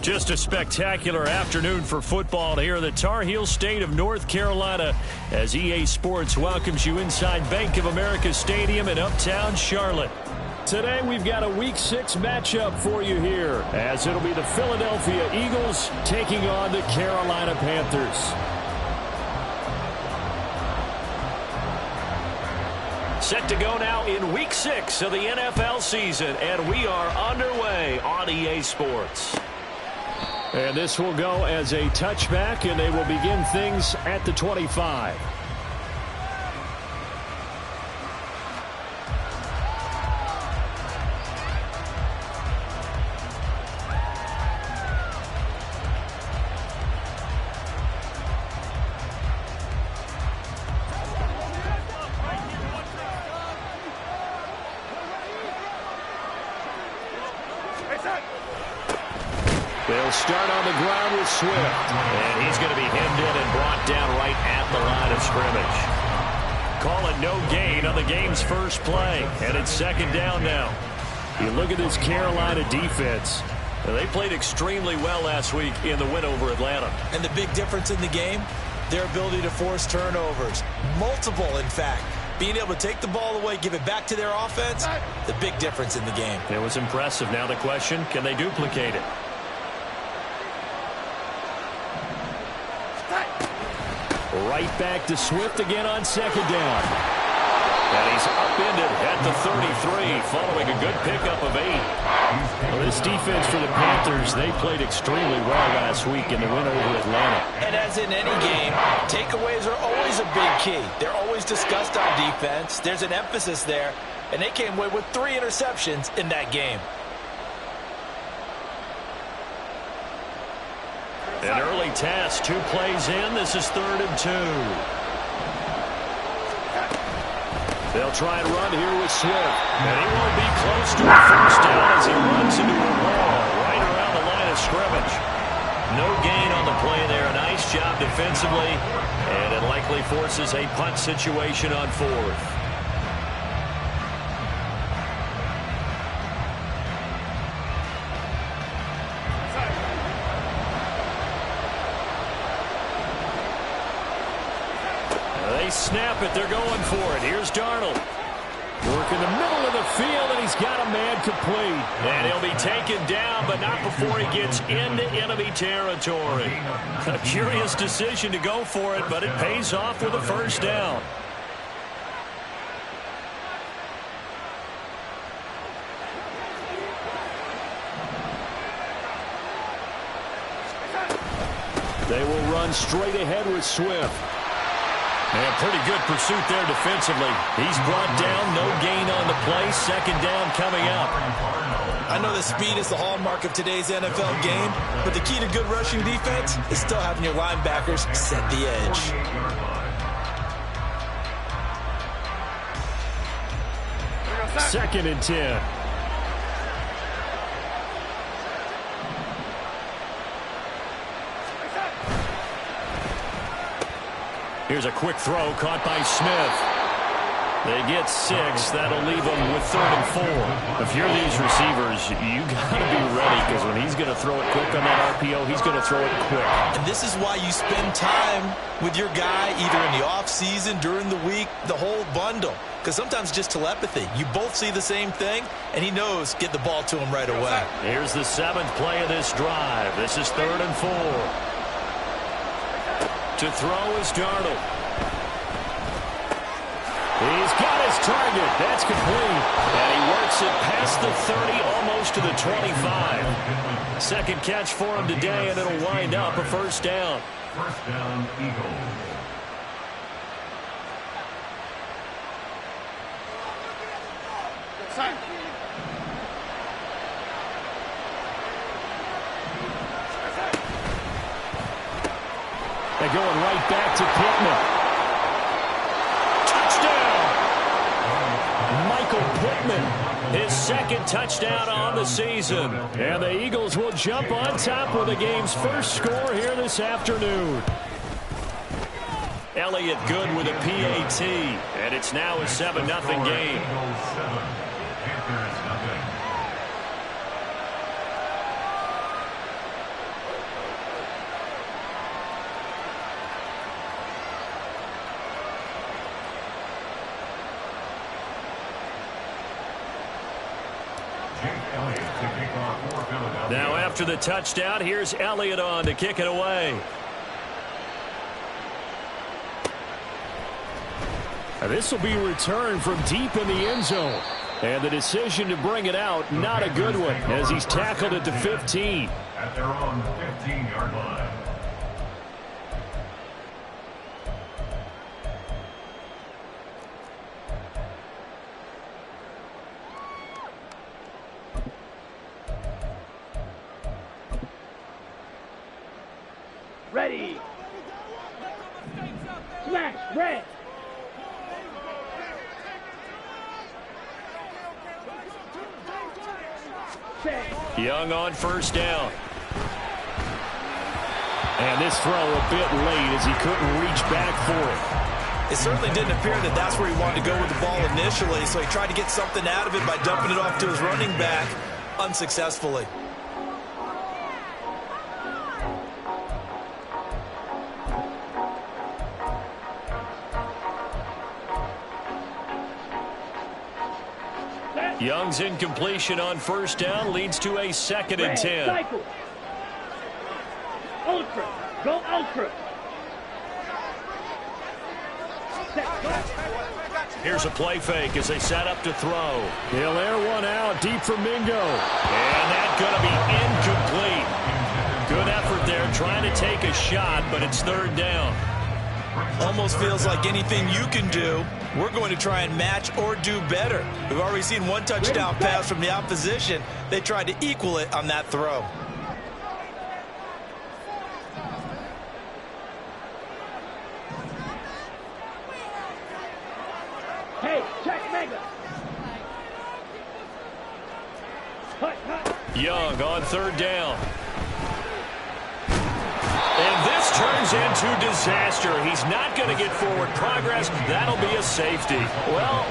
Just a spectacular afternoon for football here in the Tar Heel state of North Carolina as EA Sports welcomes you inside Bank of America Stadium in uptown Charlotte. Today we've got a Week 6 matchup for you here as it'll be the Philadelphia Eagles taking on the Carolina Panthers. Set to go now in Week 6 of the NFL season, and we are underway on EA Sports. And this will go as a touchback, and they will begin things at the 25. They'll start on the ground with Swift. And he's going to be hemmed in and brought down right at the line of scrimmage. Call it no gain on the game's first play. And it's second down now. You look at this Carolina defense. They played extremely well last week in the win over Atlanta. And the big difference in the game, their ability to force turnovers. Multiple, in fact. Being able to take the ball away, give it back to their offense, the big difference in the game. It was impressive. Now the question, can they duplicate it? Right back to Swift again on second down. And he's upended at the 33 following a good pickup of 8. Well, this defense for the Panthers, they played extremely well last week in the win over Atlanta. And as in any game, takeaways are always a big key. They're always discussed on defense. There's an emphasis there. And they came away with 3 interceptions in that game. An early task, 2 plays in. This is 3rd and 2. They'll try and run here with Swift. And he won't be close to a first down as he runs into a wall right around the line of scrimmage. No gain on the play there. Nice job defensively. And it likely forces a punt situation on 4th. They snap it. They're going for it. Here's Darnold. Work in the middle of the field, and he's got a man complete. And he'll be taken down, but not before he gets into enemy territory. A curious decision to go for it, but it pays off with a first down. They will run straight ahead with Swift. And pretty good pursuit there defensively. He's brought down, no gain on the play. Second down coming up. I know that speed is the hallmark of today's NFL game, but the key to good rushing defense is still having your linebackers set the edge. Second and 10. Here's a quick throw caught by Smith. They get 6. That'll leave them with 3rd and 4. If you're these receivers, you got to be ready because when he's going to throw it quick on that RPO, he's going to throw it quick. And this is why you spend time with your guy either in the offseason, during the week, the whole bundle. Because sometimes just telepathy. You both see the same thing, and he knows get the ball to him right away. Here's the 7th play of this drive. This is 3rd and 4. To throw is Darnold. He's got his target. That's complete. And he works it past the 30, almost to the 25. Second catch for him today, and it'll wind up a first down. First down, Eagles. They're going right back to Pittman. Touchdown! Michael Pittman, his second touchdown on the season. And the Eagles will jump on top with the game's first score here this afternoon. Elliott good with a PAT, and it's now a 7-0 game. Now after the touchdown, here's Elliott on to kick it away. This will be returned from deep in the end zone. And the decision to bring it out, not a good one, as he's tackled at the 15. At their own 15-yard line. Ready. Smash, red. Young on first down. And this throw a bit late as he couldn't reach back for it. It certainly didn't appear that that's where he wanted to go with the ball initially, so he tried to get something out of it by dumping it off to his running back unsuccessfully. Young's incompletion on first down leads to a 2nd and 10. Cycle. Ultra. Go ultra. Here's a play fake as they set up to throw. He'll air one out deep for Mingo. And that's going to be incomplete. Good effort there trying to take a shot, but it's 3rd down. Almost feels like anything you can do, we're going to try and match or do better. We've already seen one touchdown pass from the opposition. They tried to equal it on that throw. Hey, check Mega. Young on 3rd down. And this turns into disaster. He's not going to get forward progress. That'll be a safety. Well,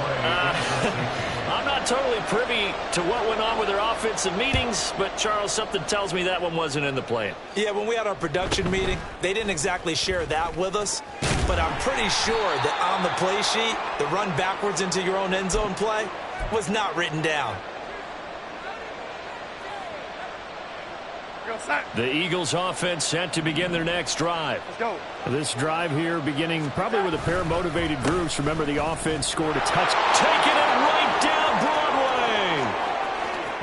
I'm not totally privy to what went on with their offensive meetings, but, Charles, something tells me that one wasn't in the plan. Yeah, when we had our production meeting, they didn't exactly share that with us, but I'm pretty sure that on the play sheet, the run backwards into your own end zone play was not written down. The Eagles offense set to begin their next drive. Let's go. This drive here beginning probably with a pair of motivated groups. Remember, the offense scored a touch. Taking it right down Broadway.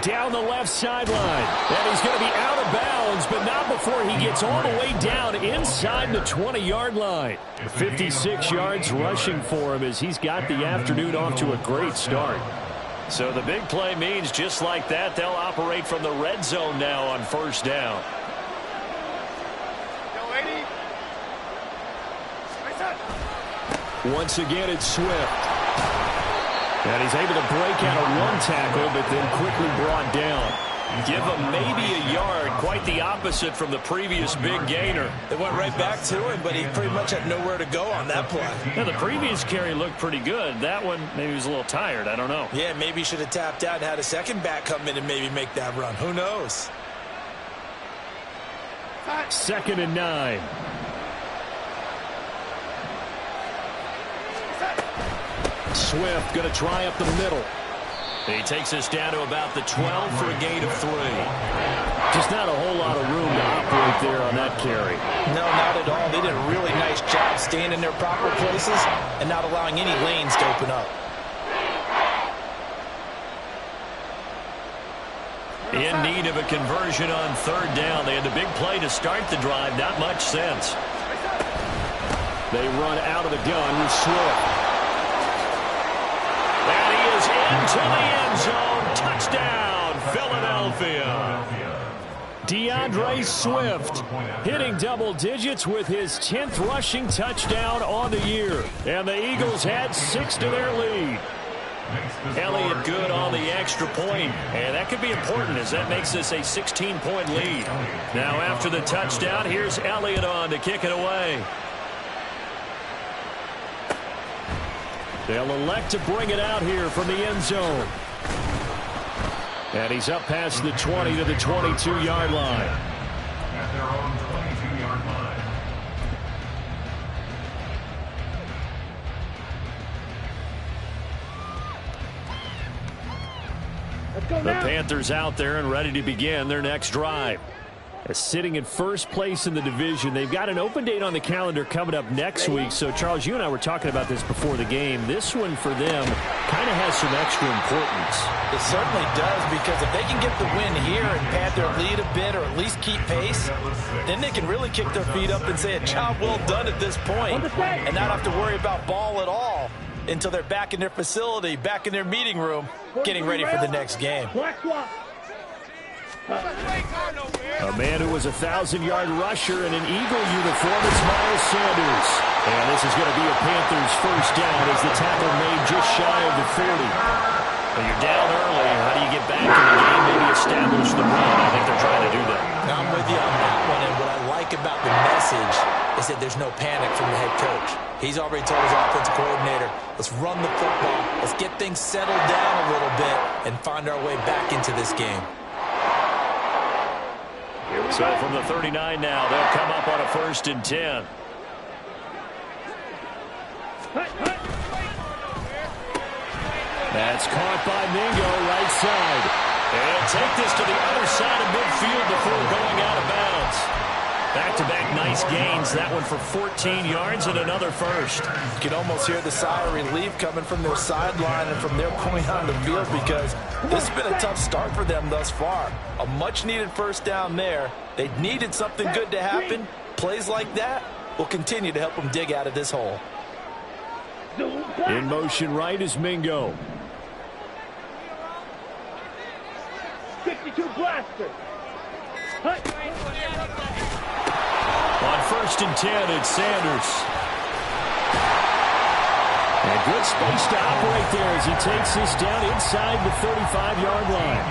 Down the left sideline. And he's going to be out of bounds, but not before he gets all the way down inside the 20-yard line. 56 yards rushing for him as he's got the afternoon off to a great start. So the big play means just like that, they'll operate from the red zone now on first down. Once again, it's Swift. And he's able to break out of one tackle, but then quickly brought down. Give him maybe a yard, quite the opposite from the previous big gainer. They went right back to him, but he pretty much had nowhere to go on that play. Now, the previous carry looked pretty good. That one, maybe he was a little tired. I don't know. Yeah, maybe he should have tapped out and had a second back come in and maybe make that run. Who knows? 2nd and 9. Swift going to try up the middle. He takes us down to about the 12 for a gain of 3. Just not a whole lot of room to operate there on that carry. No, not at all. They did a really nice job staying in their proper places and not allowing any lanes to open up. In need of a conversion on 3rd down. They had the big play to start the drive. Not much sense. They run out of the gun with Swift. And he is into the end zone. Touchdown, Philadelphia. DeAndre Swift hitting double digits with his 10th rushing touchdown on the year. And the Eagles had 6 to their lead. Elliott good on the extra point, and that could be important as that makes this a 16-point lead. Now after the touchdown, here's Elliott on to kick it away. They'll elect to bring it out here from the end zone. And he's up past the 20 to the 22-yard line. At their own 22-yard line. Let's go The now. Panthers out there and ready to begin their next drive. Sitting in first place in the division. They've got an open date on the calendar coming up next week. So, Charles, you and I were talking about this before the game. This one for them kind of has some extra importance. It certainly does, because if they can get the win here and pad their lead a bit or at least keep pace, then they can really kick their feet up and say a job well done at this point and not have to worry about ball at all until they're back in their facility, back in their meeting room, getting ready for the next game. Black swap. A man who was a 1,000-yard rusher in an Eagle uniform, it's Miles Sanders. And this is going to be a Panthers first down as the tackle made just shy of the 40. When you're down early, how do you get back in the game, maybe establish the run? I think they're trying to do that. Now, I'm with you on that one, and what I like about the message is that there's no panic from the head coach. He's already told his offensive coordinator, let's run the football, let's get things settled down a little bit and find our way back into this game. So from the 39 now, they'll come up on a 1st and 10. That's caught by Mingo, right side. And take this to the other side of midfield before going out of bounds. Back-to-back nice gains. That one for 14 yards and another first. You can almost hear the sigh of relief coming from their sideline and from their point on the field, because this has been a tough start for them thus far. A much-needed first down there. They needed something good to happen. Plays like that will continue to help them dig out of this hole. In motion right is Mingo. 62 blaster. On 1st and 10, it's Sanders. And good space to operate there as he takes this down inside the 35-yard line.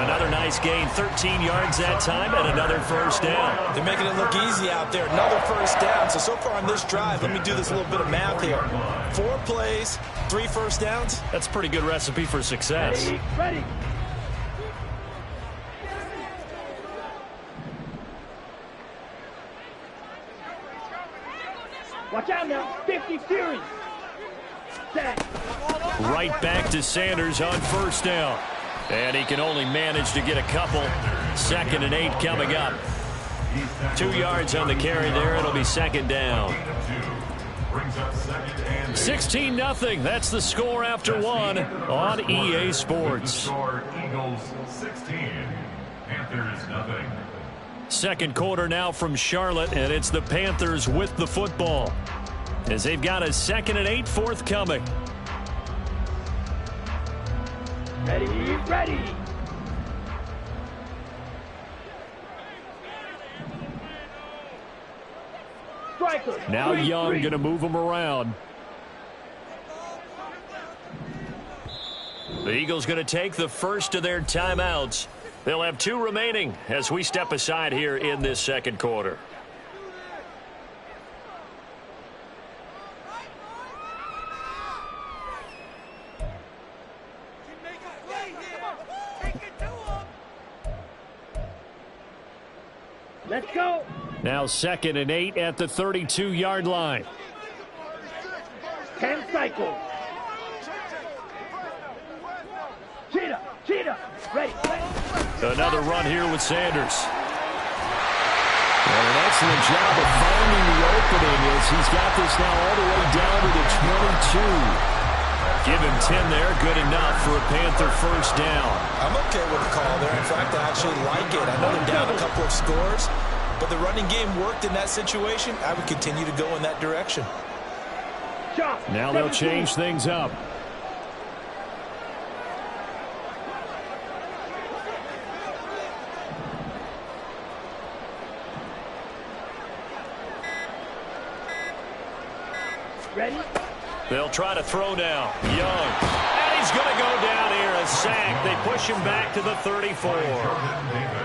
Another nice gain, 13 yards that time, and another first down. They're making it look easy out there. Another first down. So far on this drive, let me do this little bit of math here. 4 plays, 3 first downs. That's a pretty good recipe for success. Ready. Watch out now. 50 Fury. Set. Right back to Sanders on first down. And he can only manage to get a couple. 2nd and 8 coming up. 2 yards on the carry there. It'll be 2nd down. 16-0. That's the score after one on EA Sports. Eagles 16, Panthers nothing. Second quarter now from Charlotte, and it's the Panthers with the football as they've got a 2nd and 8 forthcoming. Ready. Striker. Now Young going to move them around. The Eagles going to take the first of their timeouts. They'll have 2 remaining as we step aside here in this second quarter. Let's go. Now 2nd and 8 at the 32-yard line. 10 cycles. Cheetah. Ready. Another run here with Sanders. And an excellent job of finding the opening as he's got this now all the way down to the 22. Give him 10 there. Good enough for a Panther first down. I'm okay with the call there. In fact, I actually like it. I know they're down a couple of scores, but the running game worked in that situation. I would continue to go in that direction. Now they'll change things up. Ready? They'll try to throw now. Young. And he's going to go down here. A sack. They push him back to the 34.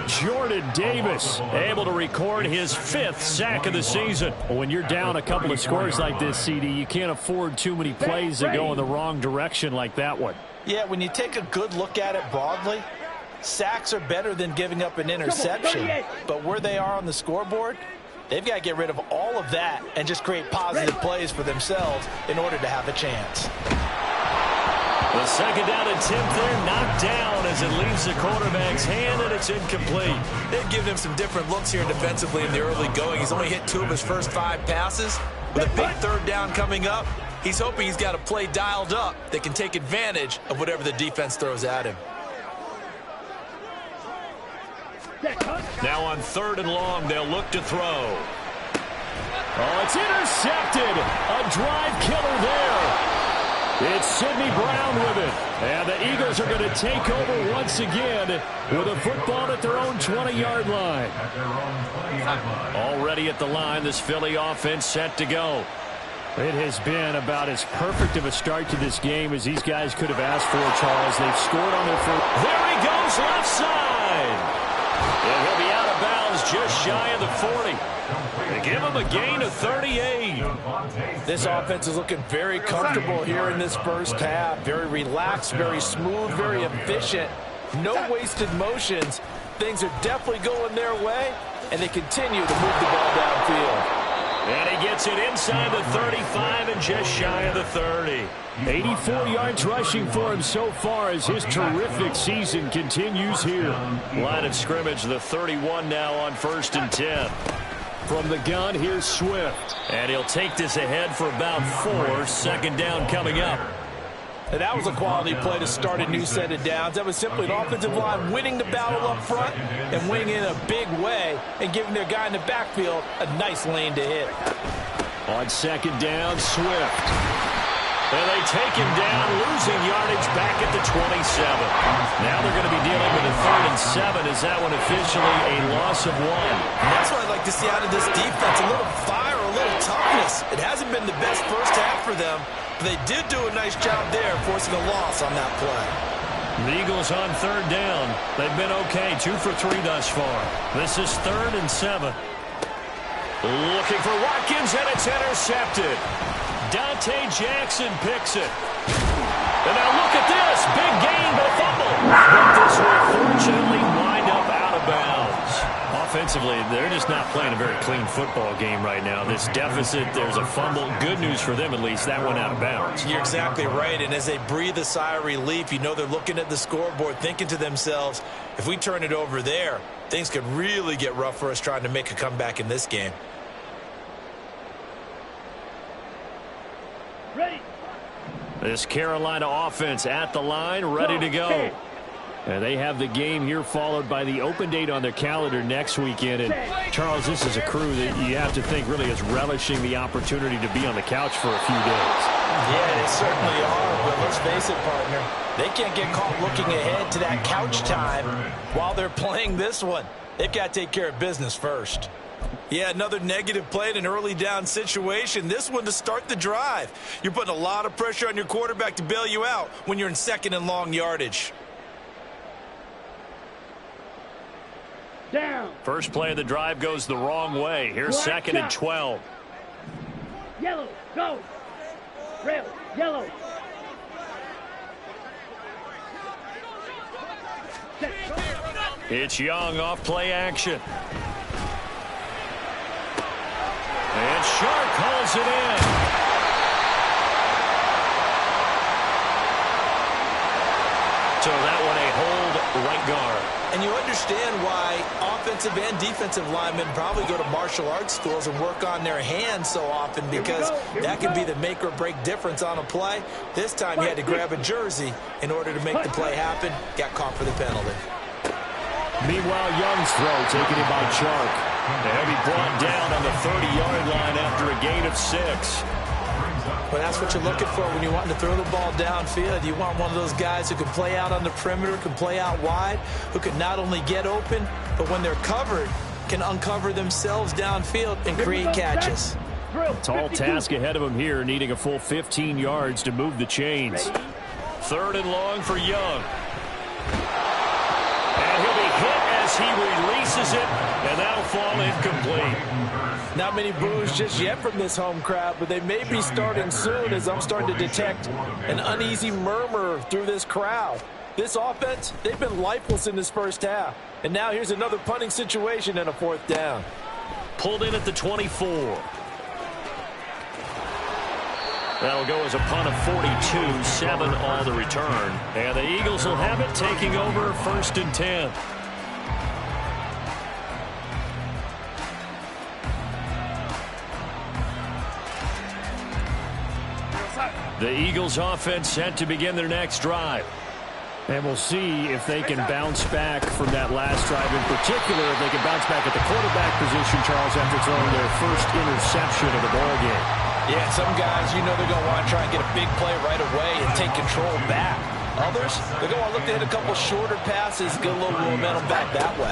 Jordan Davis able to record his 5th sack of the season. When you're down a couple of scores like this, CD, you can't afford too many plays that go in the wrong direction like that one. Yeah, when you take a good look at it broadly, sacks are better than giving up an interception. But where they are on the scoreboard, they've got to get rid of all of that and just create positive plays for themselves in order to have a chance. The second down attempt there knocked down as it leaves the quarterback's hand, and it's incomplete. They've given him some different looks here defensively in the early going. He's only hit 2 of his first 5 passes. With a big third down coming up, he's hoping he's got a play dialed up that can take advantage of whatever the defense throws at him. Now on 3rd and long, they'll look to throw. Oh, it's intercepted. A drive killer there. It's Sidney Brown with it. And the Eagles are going to take over once again with a football at their own 20-yard line. Already at the line, this Philly offense set to go. It has been about as perfect of a start to this game as these guys could have asked for, Charles. They've scored on their first. There he goes, left side. And he'll be out of bounds just shy of the 40. They give him a gain of 38. This offense is looking very comfortable here in this first half. Very relaxed, very smooth, very efficient. No wasted motions. Things are definitely going their way, and they continue to move the ball downfield. And he gets it inside the 35 and just shy of the 30. 84 yards rushing for him so far as his terrific season continues here. Line of scrimmage, the 31 now on 1st and 10. From the gun, here's Swift. And he'll take this ahead for about 4. Second down coming up. And that was a quality play to start a new set of downs. That was simply an offensive line winning the battle up front and winning in a big way and giving their guy in the backfield a nice lane to hit. On 2nd down, Swift. And they take him down, losing yardage back at the 27. Now they're going to be dealing with a 3rd and 7. Is that one officially a loss of 1? That's what I'd like to see out of this defense. A little fire, a little toughness. It hasn't been the best first half for them, but they did do a nice job there, forcing a loss on that play. The Eagles on 3rd down. They've been okay, 2 for 3 thus far. This is 3rd and 7. Looking for Watkins, and it's intercepted. Dante Jackson picks it. And now look at this. Big gain, but a fumble. But this will fortunately wind up out of bounds. Offensively, they're just not playing a very clean football game right now. This deficit, there's a fumble. Good news for them, at least. That went out of bounds. You're exactly right. And as they breathe a sigh of relief, you know they're looking at the scoreboard, thinking to themselves, if we turn it over there, things could really get rough for us trying to make a comeback in this game. Ready. This Carolina offense at the line, ready to go. And they have the game here followed by the open date on their calendar next weekend. And, Charles, this is a crew that you have to think really is relishing the opportunity to be on the couch for a few days. Yeah, they certainly are. But let's face it, partner, they can't get caught looking ahead to that couch time while they're playing this one. They've got to take care of business first. Yeah, another negative play in an early down situation. This one to start the drive. You're putting a lot of pressure on your quarterback to bail you out when you're in 2nd and long yardage. Down. First play of the drive goes the wrong way. Here's 2nd and 12. Yellow. Go. Red. Yellow. Set. It's Young off play action. And Sharp calls it in. So that one a hold right guard. And you understand why offensive and defensive linemen probably go to martial arts schools and work on their hands so often, because that can be the make or break difference on a play. This time he had to grab a jersey in order to make the play happen. Got caught for the penalty. Meanwhile, Young's throw taken in by Chark. And he'll be brought down on the 30-yard line after a gain of 6. Well, that's what you're looking for when you're wanting to throw the ball downfield. You want one of those guys who can play out on the perimeter, can play out wide, who can not only get open, but when they're covered, can uncover themselves downfield and create catches. Tall task ahead of him here, needing a full 15 yards to move the chains. 3rd and long for Young. And he'll be hit as he releases it, and that'll fall incomplete. Not many boos just yet from this home crowd, but they may be starting soon, as I'm starting to detect an uneasy murmur through this crowd. This offense, they've been lifeless in this first half. And now here's another punting situation and a 4th down. Pulled in at the 24. That'll go as a punt of 42, 7 on the return. And the Eagles will have it, taking over 1st and 10. The Eagles offense set to begin their next drive. And we'll see if they can bounce back from that last drive. In particular, if they can bounce back at the quarterback position, Charles, after throwing their first interception of the ballgame. Yeah, some guys, you know they're going to want to try and get a big play right away and take control back. Others, they're going to look to hit a couple shorter passes, get a little momentum back that way.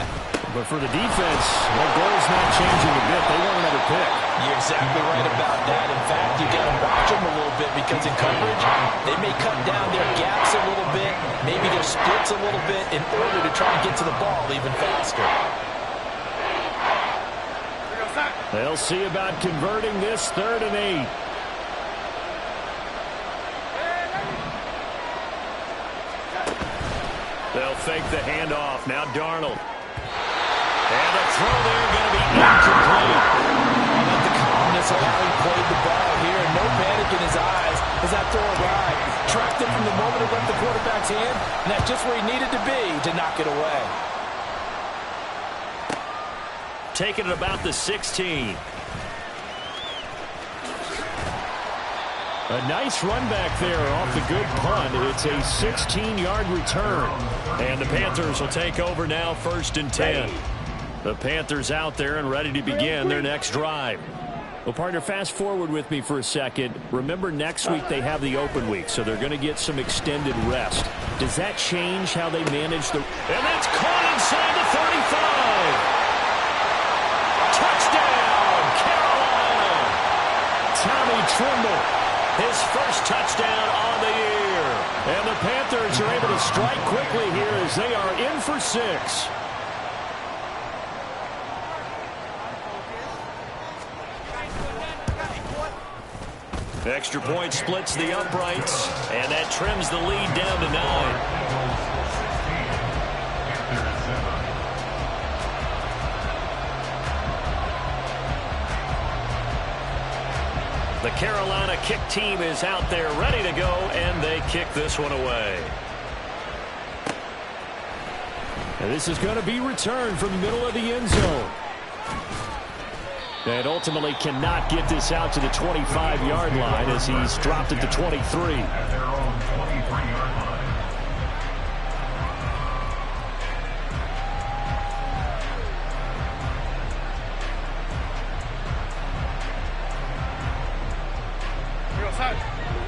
But for the defense, the goal's not changing a bit. They want another pick. You're exactly right about that. In fact, you got to watch them a little bit because in coverage, they may cut down their gaps a little bit, maybe their splits a little bit in order to try and get to the ball even faster. They'll see about converting this 3rd and 8. They'll fake the handoff. Now Darnold. And the throw there going to be incomplete. I like the calmness of how he played the ball here. No panic in his eyes as that throw arrived. Tracked it from the moment it left the quarterback's hand, and that's just where he needed to be to knock it away. Taking it about the 16. A nice run back there off the good punt. It's a 16-yard return. And the Panthers will take over now 1st and 10. The Panthers out there and ready to begin their next drive. Well, partner, fast forward with me for a second. Remember, next week they have the open week, so they're going to get some extended rest. Does that change how they manage the... And that's caught inside the 35! Touchdown, Carolina! Tommy Tremble, his first touchdown on the year. And the Panthers are able to strike quickly here as they are in for 6. Extra point splits the uprights, and that trims the lead down to 9. The Carolina kick team is out there ready to go, and they kick this one away. And this is going to be returned from the middle of the end zone. And ultimately cannot get this out to the 25-yard line as he's dropped at the 23. At their own 23-yard line.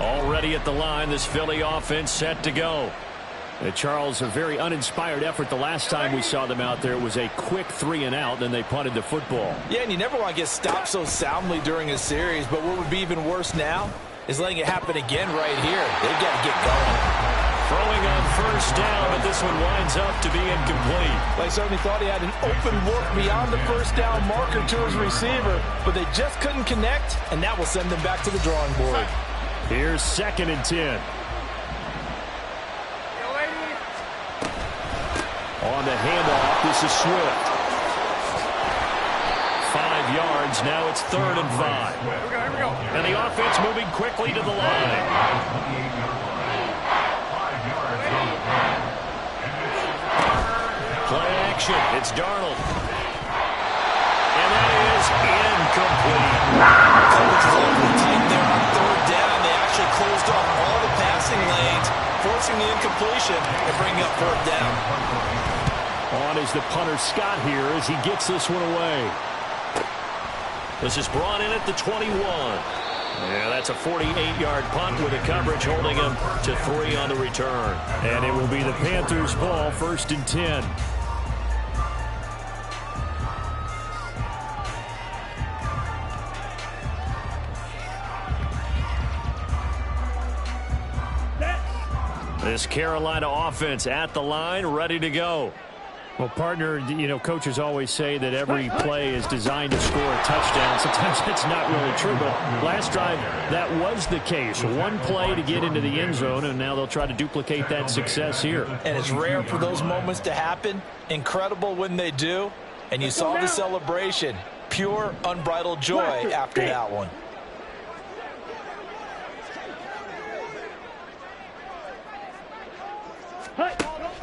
Already at the line, this Philly offense set to go. Charles, a very uninspired effort the last time we saw them out there. It was a quick 3-and-out, then they punted the football. Yeah, and you never want to get stopped so soundly during a series, but what would be even worse now is letting it happen again right here. They've got to get going. Throwing on 1st down, but this one winds up to be incomplete. They certainly thought he had an open look beyond the 1st down marker to his receiver, but they just couldn't connect, and that will send them back to the drawing board. Here's 2nd and 10. On the handoff, this is Swift. 5 yards, now it's 3rd and 5. Here we go. And the offense moving quickly to the line. Play action, it's Darnold. And that is incomplete. Coverage is awfully tight there on 3rd down. They actually closed off all the passing lanes, forcing the incompletion and bringing up 4th down. On is the punter Scott here as he gets this one away. This is brought in at the 21. Yeah, that's a 48-yard punt with the coverage holding him to 3 on the return. And it will be the Panthers' ball, 1st and 10. This Carolina offense at the line, ready to go. Well, partner, you know, coaches always say that every play is designed to score a touchdown. Sometimes that's not really true, but last drive, that was the case. One play to get into the end zone, and now they'll try to duplicate that success here. And it's rare for those moments to happen. Incredible when they do. And you saw the celebration. Pure, unbridled joy after that one.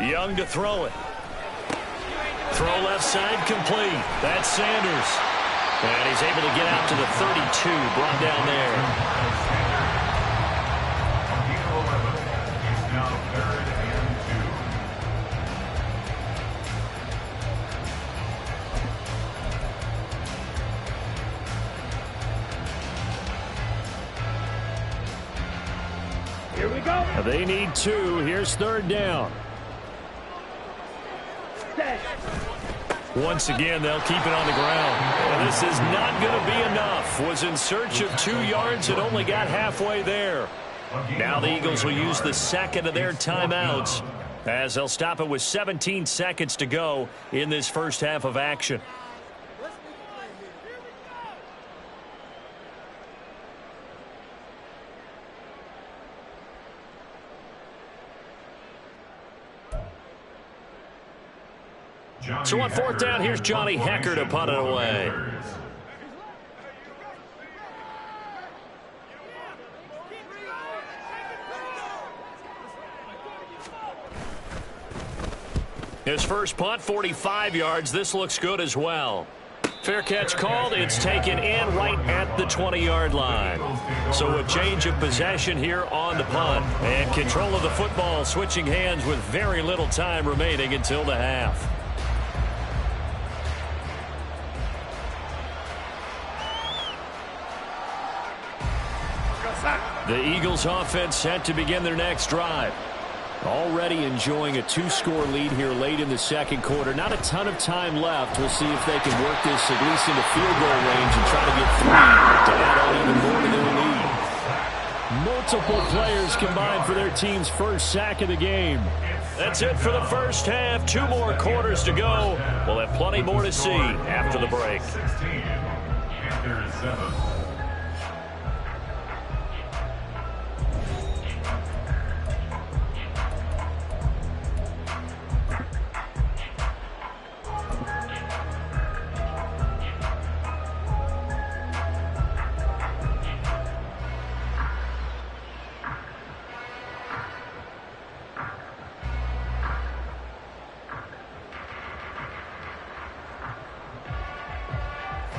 Young to throw it. Throw left side complete. That's Sanders. And he's able to get out to the 32, brought down there. It's now 3rd and 2. Here we go. They need 2. Here's 3rd down. Set. Once again, they'll keep it on the ground. And this is not going to be enough. Was in search of 2 yards and only got halfway there. Now the Eagles will use the second of their timeouts as they'll stop it with 17 seconds to go in this first half of action. So on 4th down, here's Johnny Hecker to punt it away. His first punt, 45 yards. This looks good as well. Fair catch called. It's taken in right at the 20-yard line. So a change of possession here on the punt. And control of the football switching hands with very little time remaining until the half. The Eagles offense set to begin their next drive. Already enjoying a 2-score lead here late in the second quarter. Not a ton of time left. We'll see if they can work this at least into field goal range and try to get 3 to add on even more to their lead. Multiple players combined for their team's first sack of the game. That's it for the first half. 2 more quarters to go. We'll have plenty more to see after the break. 16. Panthers 7.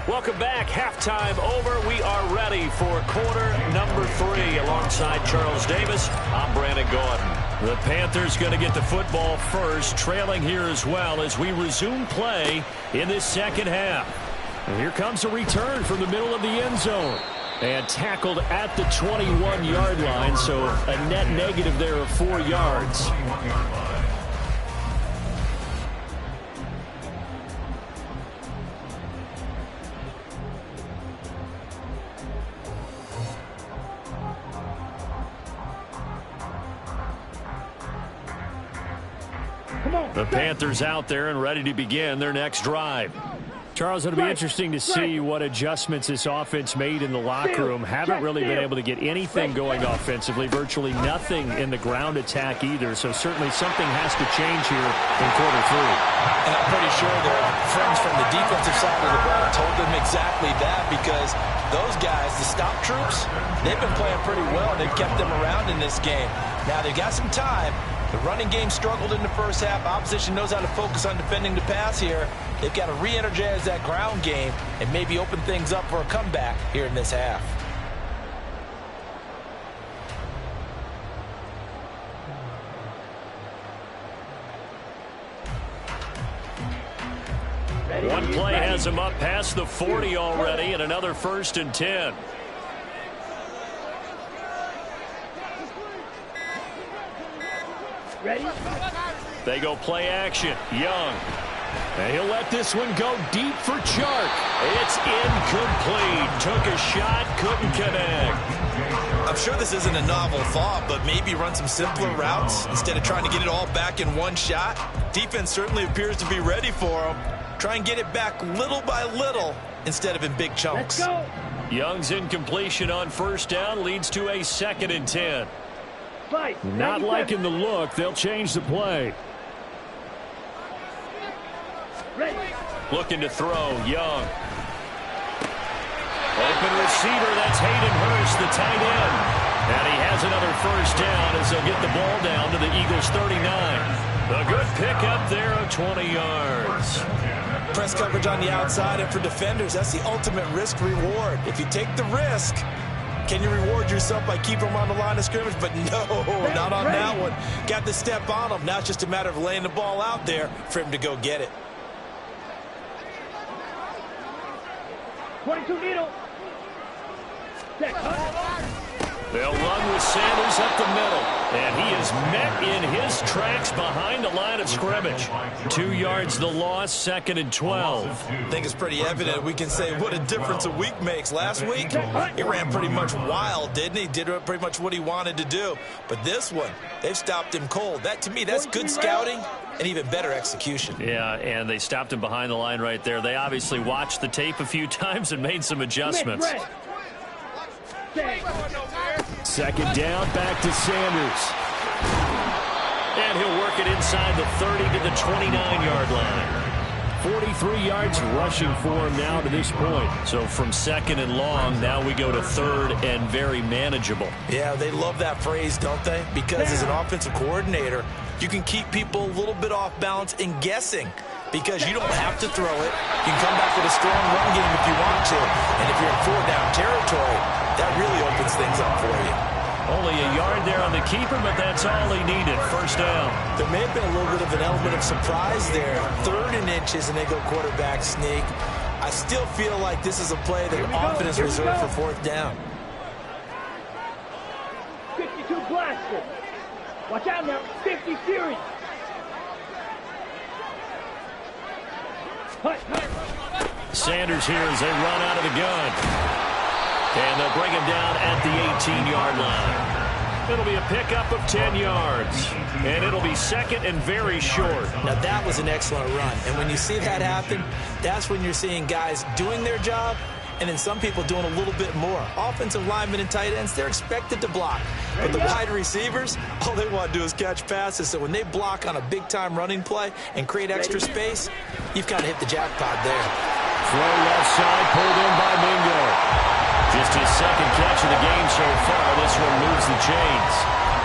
Welcome back. Halftime over. We are ready for quarter number 3. Alongside Charles Davis, I'm Brandon Gordon. The Panthers going to get the football first, trailing here as well as we resume play in this second half. And here comes a return from the middle of the end zone. And tackled at the 21-yard line, so a net negative there of 4 yards. The Panthers out there and ready to begin their next drive. Charles, it'll be interesting to see what adjustments this offense made in the locker room. Haven't really been able to get anything going offensively, virtually nothing in the ground attack either. So certainly something has to change here in quarter 3. And I'm pretty sure their friends from the defensive side of the ball told them exactly that, because those guys, the stop troops, they've been playing pretty well. They've kept them around in this game. Now they've got some time. The running game struggled in the first half. Opposition knows how to focus on defending the pass here. They've got to re-energize that ground game and maybe open things up for a comeback here in this half. One play has him up past the 40 already, and another 1st and 10. Ready? They go play action. Young. And he'll let this one go deep for Chark. It's incomplete. Took a shot, couldn't connect. I'm sure this isn't a novel thought, but maybe run some simpler routes instead of trying to get it all back in one shot. Defense certainly appears to be ready for him. Try and get it back little by little instead of in big chunks. Let's go. Young's incompletion on 1st down leads to a 2nd and 10. Not liking the look. They'll change the play. Ready. Looking to throw. Young. Open receiver. That's Hayden Hurst, the tight end. And he has another 1st down as they'll get the ball down to the Eagles' 39. A good pickup there of 20 yards. Press coverage on the outside, and for defenders, that's the ultimate risk-reward. If you take the risk, can you reward yourself by keeping them on the line of scrimmage? But no, not on that one. Got to step on them. Now it's just a matter of laying the ball out there for him to go get it. 22 needle. They'll run with Sanders up the middle. And he is met in his tracks behind the line of scrimmage. 2 yards the loss, 2nd and 12. I think it's pretty evident. We can say what a difference a week makes. Last week, he ran pretty much wild, didn't he? Did pretty much what he wanted to do. But this one, they've stopped him cold. That, to me, that's good scouting and even better execution. Yeah, and they stopped him behind the line right there. They obviously watched the tape a few times and made some adjustments. 2nd down, back to Sanders. And he'll work it inside the 30 to the 29-yard line. 43 yards rushing for him now to this point. So from 2nd and long, now we go to 3rd and very manageable. Yeah, they love that phrase, don't they? Because as an offensive coordinator, you can keep people a little bit off balance and guessing. Because you don't have to throw it. You can come back with a strong run game if you want to. And if you're in 4-down territory, that really opens things up for you. Only a yard there on the keeper, but that's all he needed. 1st down. There may have been a little bit of an element of surprise there. 3rd and inches, and they go quarterback sneak. I still feel like this is a play that often is reserved for 4th down. 52 blaster. Watch out now. 50 fury. Sanders here as they run out of the gun. And they'll bring him down at the 18-yard line. It'll be a pickup of 10 yards. And it'll be 2nd and very short. Now, that was an excellent run. And when you see that happen, that's when you're seeing guys doing their job and then some people doing a little bit more. Offensive linemen and tight ends, they're expected to block. But the wide receivers, all they want to do is catch passes. So when they block on a big-time running play and create extra space, you've kind of hit the jackpot there. Throw left side, pulled in by Mingo. Just his 2nd catch of the game so far. This one moves the chains.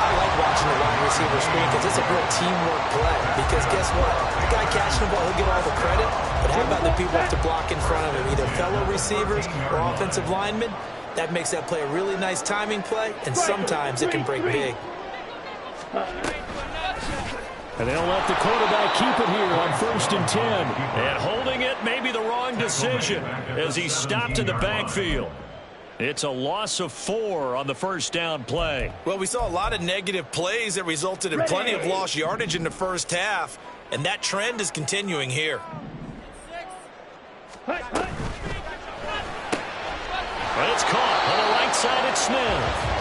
I like watching the wide receiver screen because it's a real teamwork play. Because guess what? The guy catching the ball, he'll get all the credit. But how about the people who have to block in front of him, either fellow receivers or offensive linemen? That makes that play a really nice timing play, and sometimes it can break big. And they'll let the quarterback keep it here on 1st and 10. And holding it may be the wrong decision as he stopped in the backfield. It's a loss of 4 on the 1st down play. Well, we saw a lot of negative plays that resulted in plenty of lost yardage in the 1st half, and that trend is continuing here. But it's caught on the right side at Smith.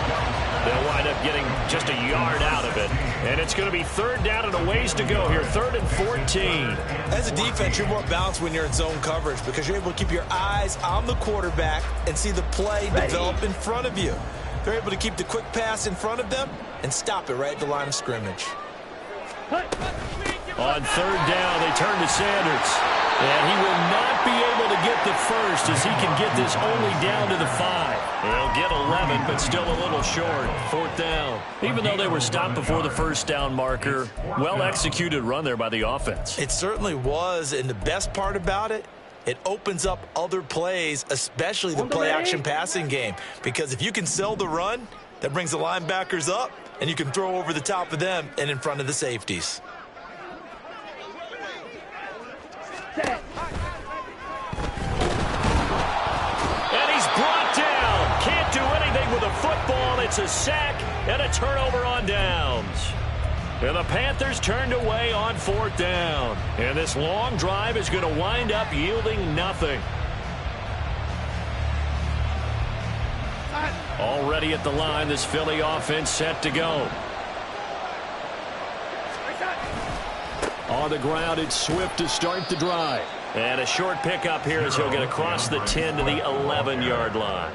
They'll wind up getting just a yard out of it. And it's going to be 3rd down and a ways to go here. 3rd and 14. As a defense, you're more balanced when you're in zone coverage because you're able to keep your eyes on the quarterback and see the play develop in front of you. They're able to keep the quick pass in front of them and stop it right at the line of scrimmage. On 3rd down, they turn to Sanders. And he will not be able to get the first as he can get this only down to the 5. They'll get 11, but still a little short. 4th down. Even though they were stopped before the 1st down marker, well-executed run there by the offense. It certainly was, and the best part about it, it opens up other plays, especially the play-action passing game. Because if you can sell the run, that brings the linebackers up, and you can throw over the top of them and in front of the safeties. And he's brought down. Can't do anything with a football. It's a sack and a turnover on downs. And the Panthers turned away on 4th down. And this long drive is going to wind up yielding nothing. Already at the line, this Philly offense set to go. On the ground, it's Swift to start the drive. And a short pickup here as he'll get across the 10 to the 11-yard line.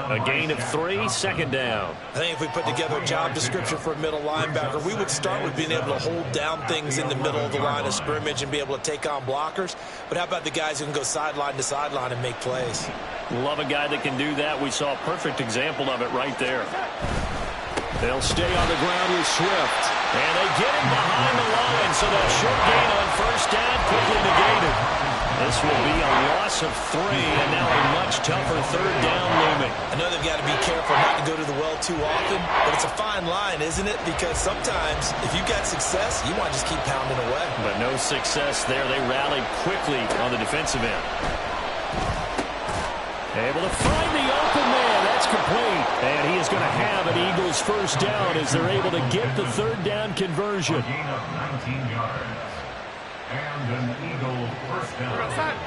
A gain of 3, 2nd down. I think if we put together a job description for a middle linebacker, we would start with being able to hold down things in the middle of the line of scrimmage and be able to take on blockers. But how about the guys who can go sideline to sideline and make plays? Love a guy that can do that. We saw a perfect example of it right there. They'll stay on the ground with Swift. And they get him behind the line, so that short gain on first down quickly negated. This will be a loss of 3, and now a much tougher third down looming. I know they've got to be careful not to go to the well too often, but it's a fine line, isn't it? Because sometimes, if you've got success, you want to just keep pounding away. But no success there. They rallied quickly on the defensive end. Able to find the open man. That's complete. And he is going to have an Eagles first down as they're able to get the third down conversion. A gain of 19 yards. And an Eagle first down.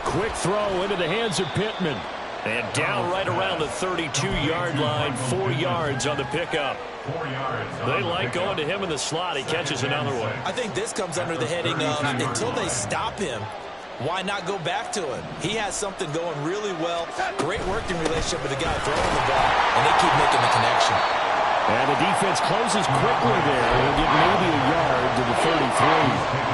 Quick throw into the hands of Pittman. And down right around the 32-yard line, 4 yards on the pickup. 4 yards. They like going to him in the slot. He catches another one. I think this comes under the heading of until they stop him, why not go back to him? He has something going really well. Great working relationship with the guy throwing the ball, and they keep making the connection. And the defense closes quickly there. He'll get maybe a yard to the 33.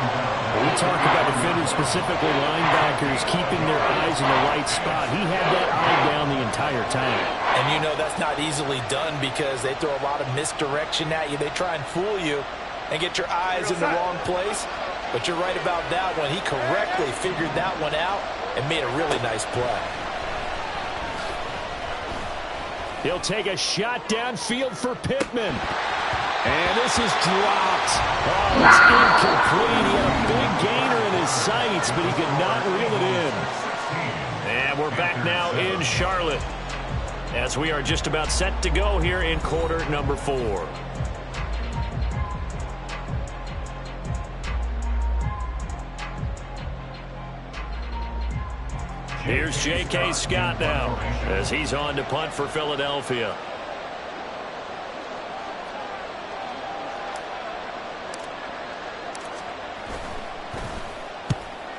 We talk about defenders, specifically linebackers, keeping their eyes in the right spot. He had that eye down the entire time. And you know that's not easily done because they throw a lot of misdirection at you. They try and fool you and get your eyes in the wrong place. But you're right about that one. He correctly figured that one out and made a really nice play. He'll take a shot downfield for Pittman. And this is dropped. Oh, it's incomplete. He had a big gainer in his sights, but he could not reel it in. And we're back now in Charlotte as we are just about set to go here in quarter number 4. Here's J.K. Scott now as he's on to punt for Philadelphia.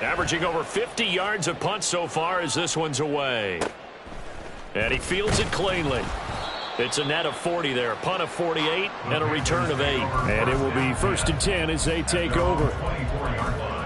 Averaging over 50 yards a punt so far as this one's away. And he fields it cleanly. It's a net of 40 there. Punt of 48 and a return of 8. And it will be 1st and 10 as they take over. 24-yard line.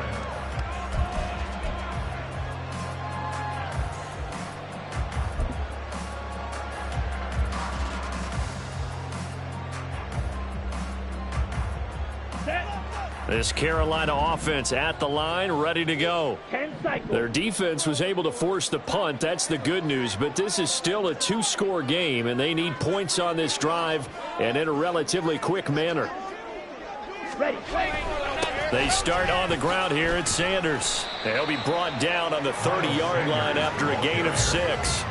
This Carolina offense at the line, ready to go. 10 cycles. Their defense was able to force the punt. That's the good news. But this is still a 2-score game, and they need points on this drive and in a relatively quick manner. Ready. They start on the ground here at Sanders. They'll be brought down on the 30-yard line after a gain of 6.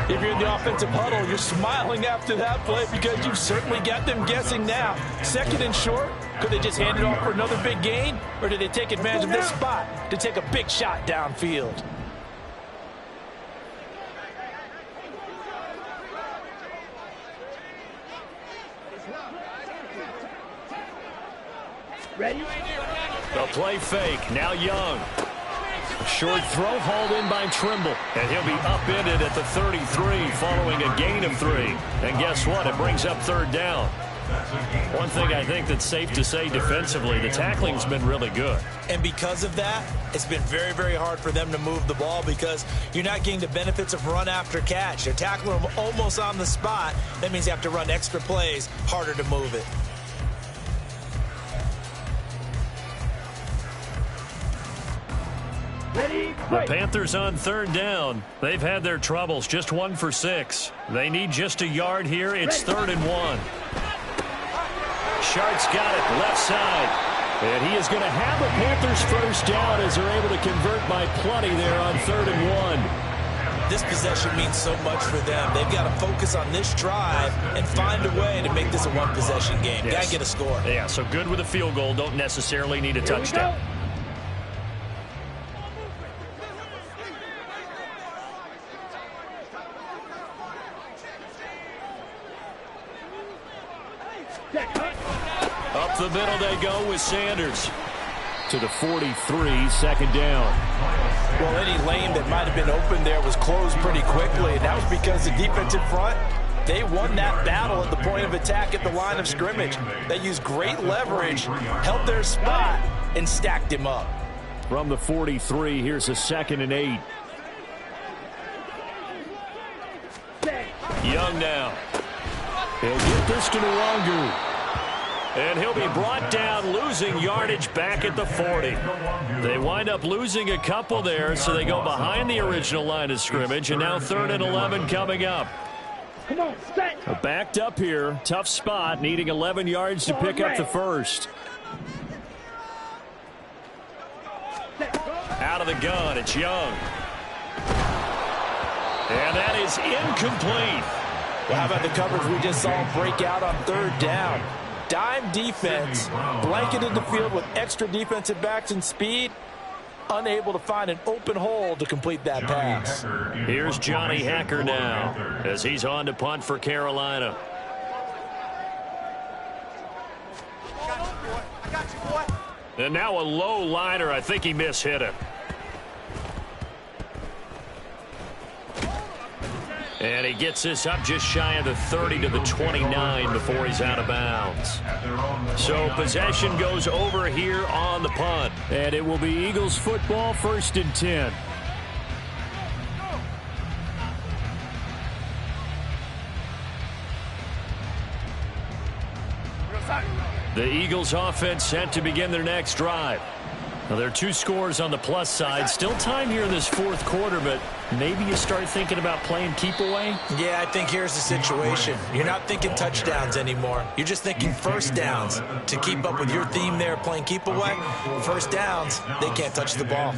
If you're in the offensive huddle, you're smiling after that play because you've certainly got them guessing now. 2nd and short, could they just hand it off for another big gain? Or did they take advantage of this spot to take a big shot downfield? Ready. The play fake. Now Young. Short throw hauled in by Trimble. And he'll be upended at the 33 following a gain of 3. And guess what? It brings up 3rd down. One thing I think that's safe to say defensively, the tackling's been really good. And because of that, it's been very, very hard for them to move the ball because you're not getting the benefits of run after catch. They're tackling them almost on the spot. That means you have to run extra plays, harder to move it. The Panthers on 3rd down. They've had their troubles, just 1 for 6. They need just a yard here. It's 3rd and 1. Shart's got it, left side. And he is going to have the Panthers first down as they're able to convert by plenty there on 3rd and 1. This possession means so much for them. They've got to focus on this drive and find a way to make this a one-possession game. Yes. Got to get a score. Yeah, so good with a field goal. Don't necessarily need a touchdown. Up the middle they go with Sanders. To the 43, 2nd down. Well, any lane that might have been open there was closed pretty quickly, and that was because the defensive front, they won that battle at the point of attack at the line of scrimmage. They used great leverage, held their spot, and stacked him up. From the 43, here's a 2nd and 8. Young now. He'll get this to Nwangu. And he'll be brought down, losing yardage back at the 40. They wind up losing a couple there, so they go behind the original line of scrimmage, and now 3rd and 11 coming up. Come on, set. Backed up here. Tough spot, needing 11 yards to pick up the first. Out of the gun, it's Young. And that is incomplete. Well, how about the coverage we just saw break out on 3rd down? Dime defense, blanketed the field with extra defensive backs and speed, unable to find an open hole to complete that pass. Here's Johnny Hacker now as he's on to punt for Carolina. I got you, boy. And now a low liner. I think he mishit it. And he gets this up just shy of the 30 to the 29 before he's out of bounds. So possession goes over here on the punt. And it will be Eagles football, 1st and 10. The Eagles offense set to begin their next drive. Now, there are 2 scores on the plus side. Still time here in this 4th quarter, but maybe you start thinking about playing keep away? Yeah, I think here's the situation. You're not thinking touchdowns anymore. You're just thinking first downs. To keep up with your theme there, playing keep away, first downs, they can't touch the ball.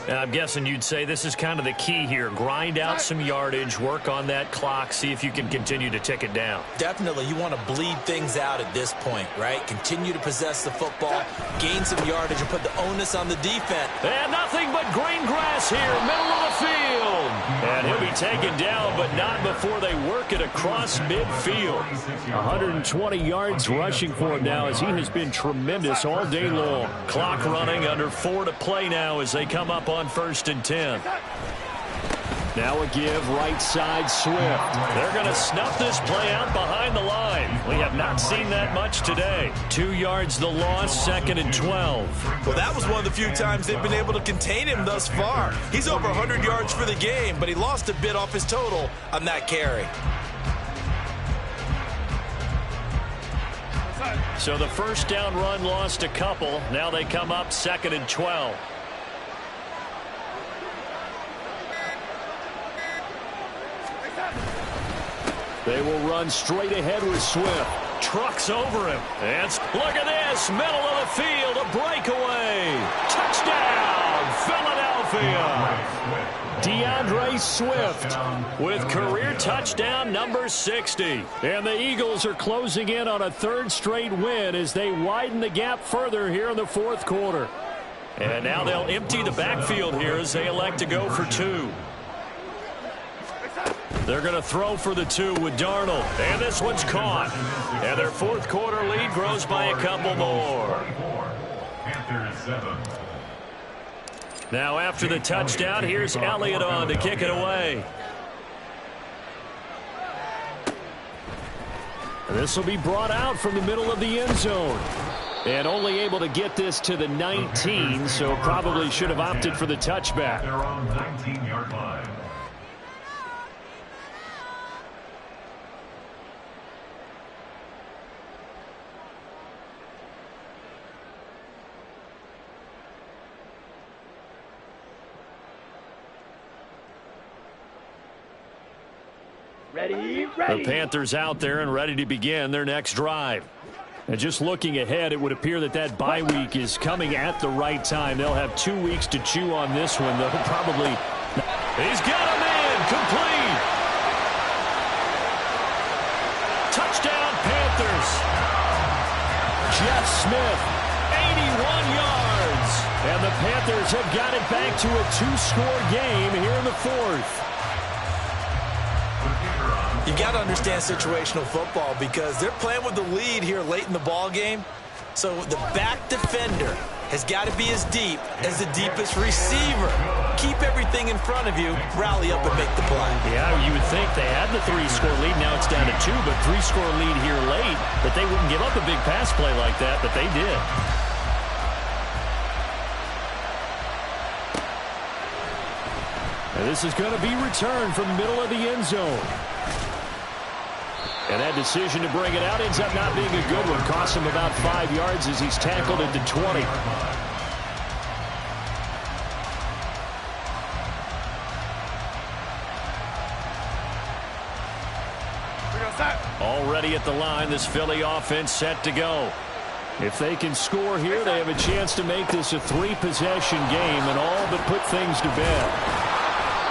I'm guessing you'd say this is kind of the key here. Grind out some yardage, work on that clock, see if you can continue to tick it down. Definitely, you want to bleed things out at this point, right? Continue to possess the football, gain some yardage, and put the onus on the defense. And nothing but green grass here, middle of the field. And he'll be taken down, but not before they work it across midfield. 120 yards rushing for him now as he has been tremendous all day long. Clock running, under 4 to play now as they come up on 1st and 10. Now a give, right side Swift. They're going to snuff this play out behind the line. We have not seen that much today. 2 yards the loss, 2nd and 12. Well, that was one of the few times they've been able to contain him thus far. He's over 100 yards for the game, but he lost a bit off his total on that carry. So the first down run lost a couple. Now they come up 2nd and 12. They will run straight ahead with Swift. Trucks over him. And look at this. Middle of the field. A breakaway. Touchdown, Philadelphia. DeAndre Swift with career touchdown number 60. And the Eagles are closing in on a 3rd straight win as they widen the gap further here in the 4th quarter. And now they'll empty the backfield here as they elect to go for 2. They're going to throw for the 2 with Darnold. And this one's caught. And their 4th quarter lead grows by a couple more. Now after the touchdown, here's Elliott on to kick it away. And this will be brought out from the middle of the end zone. And only able to get this to the 19, so probably should have opted for the touchback. They're on the 19-yard line. Ready. The Panthers out there and ready to begin their next drive. And just looking ahead, it would appear that that bye week is coming at the right time. They'll have 2 weeks to chew on this one. They'll probably... He's got him in. Complete. Touchdown, Panthers. Jeff Smith, 81 yards. And the Panthers have got it back to a 2-score game here in the 4th. You got to understand situational football because they're playing with the lead here late in the ball game. So the back defender has got to be as deep as the deepest receiver. Keep everything in front of you, rally up and make the play. Yeah, you would think they had the 3-score lead. Now it's down to 2, but 3-score lead here late. But they wouldn't give up a big pass play like that, but they did. And this is going to be returned from the middle of the end zone. And that decision to bring it out ends up not being a good one. Costs him about 5 yards as he's tackled at the 20. Already at the line, this Philly offense set to go. If they can score here, they have a chance to make this a 3-possession game and all but put things to bed.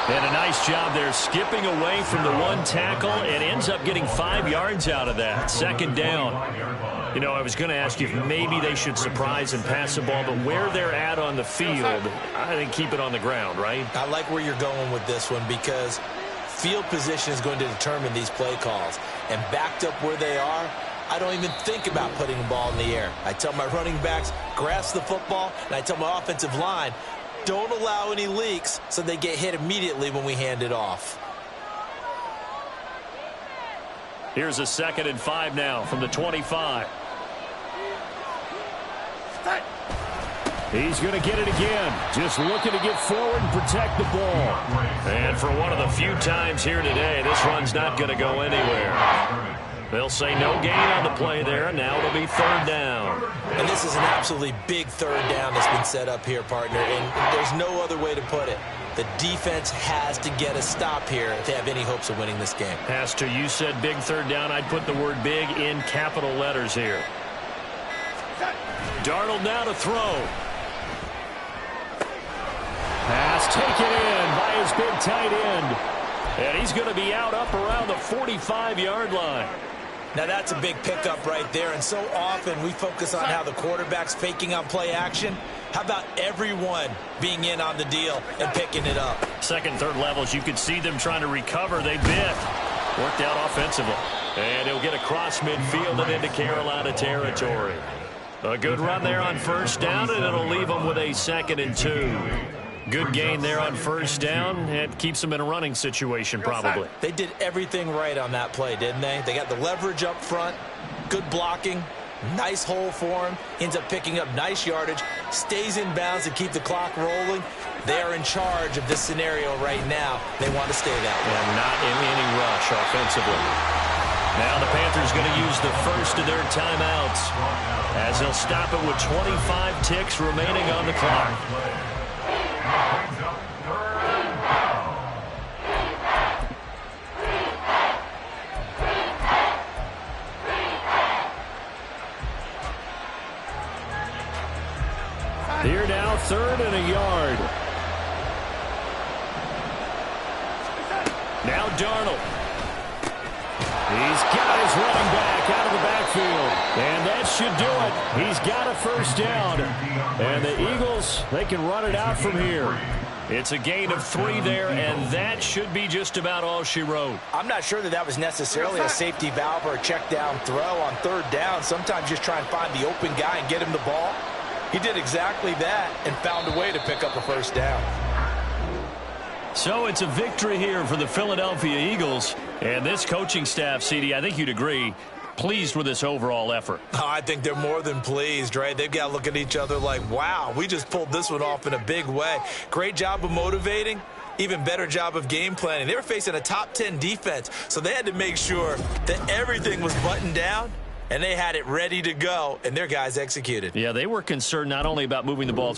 And a nice job there skipping away from the one tackle and ends up getting 5 yards out of that. Second down. You know, I was going to ask you if maybe they should surprise and pass the ball, but where they're at on the field, I think keep it on the ground, right? I like where you're going with this one because field position is going to determine these play calls. And backed up where they are, I don't even think about putting the ball in the air. I tell my running backs, grasp the football, and I tell my offensive line, don't allow any leaks so they get hit immediately when we hand it off. Here's a 2nd and 5 now from the 25. He's going to get it again. Just looking to get forward and protect the ball. And for one of the few times here today, this run's not going to go anywhere. They'll say no gain on the play there, and now it'll be 3rd down. And this is an absolutely big 3rd down that's been set up here, partner, and there's no other way to put it. The defense has to get a stop here if they have any hopes of winning this game. Pastor, you said big 3rd down. I'd put the word big in capital letters here. Darnold now to throw. Pass taken in by his big tight end. And he's going to be out up around the 45-yard line. Now that's a big pickup right there, and so often we focus on how the quarterback's faking on play action. How about everyone being in on the deal and picking it up? 2nd, 3rd levels, you could see them trying to recover. They bit. Worked out offensively. And he'll get across midfield and into Carolina territory. A good run there on 1st down, and it'll leave them with a 2nd and 2. Good gain there on 1st down. It keeps them in a running situation, probably. They did everything right on that play, didn't they? They got the leverage up front, good blocking, nice hole for him, ends up picking up nice yardage, stays in bounds to keep the clock rolling. They are in charge of this scenario right now. They want to stay that way. And not in any rush offensively. Now the Panthers going to use the first of their timeouts as they'll stop it with 25 ticks remaining on the clock. Here now, 3rd and a yard. Now Darnold. He's got his running back out of the backfield. And that should do it. He's got a 1st down. And the Eagles, they can run it out from here. It's a gain of 3 there, and that should be just about all she wrote. I'm not sure that was necessarily a safety valve or a check down throw on 3rd down. Sometimes just try and find the open guy and get him the ball. He did exactly that and found a way to pick up a 1st down. So it's a victory here for the Philadelphia Eagles. And this coaching staff, CD, I think you'd agree, pleased with this overall effort. Oh, I think they're more than pleased, right? They've got to look at each other like, wow, we just pulled this one off in a big way. Great job of motivating. Even better job of game planning. They were facing a top 10 defense, so they had to make sure that everything was buttoned down, and they had it ready to go, and their guys executed. Yeah, they were concerned not only about moving the ball.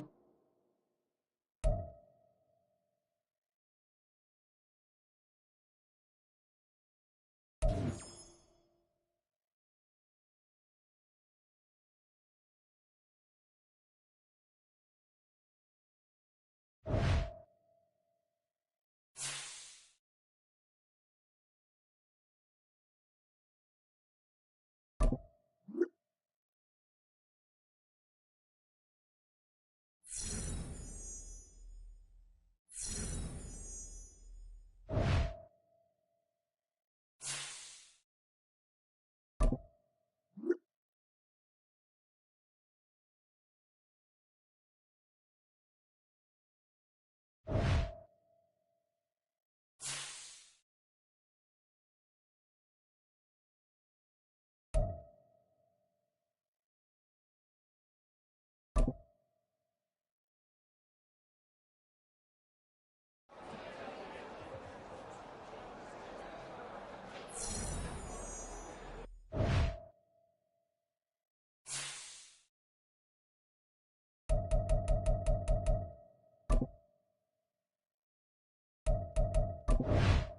2.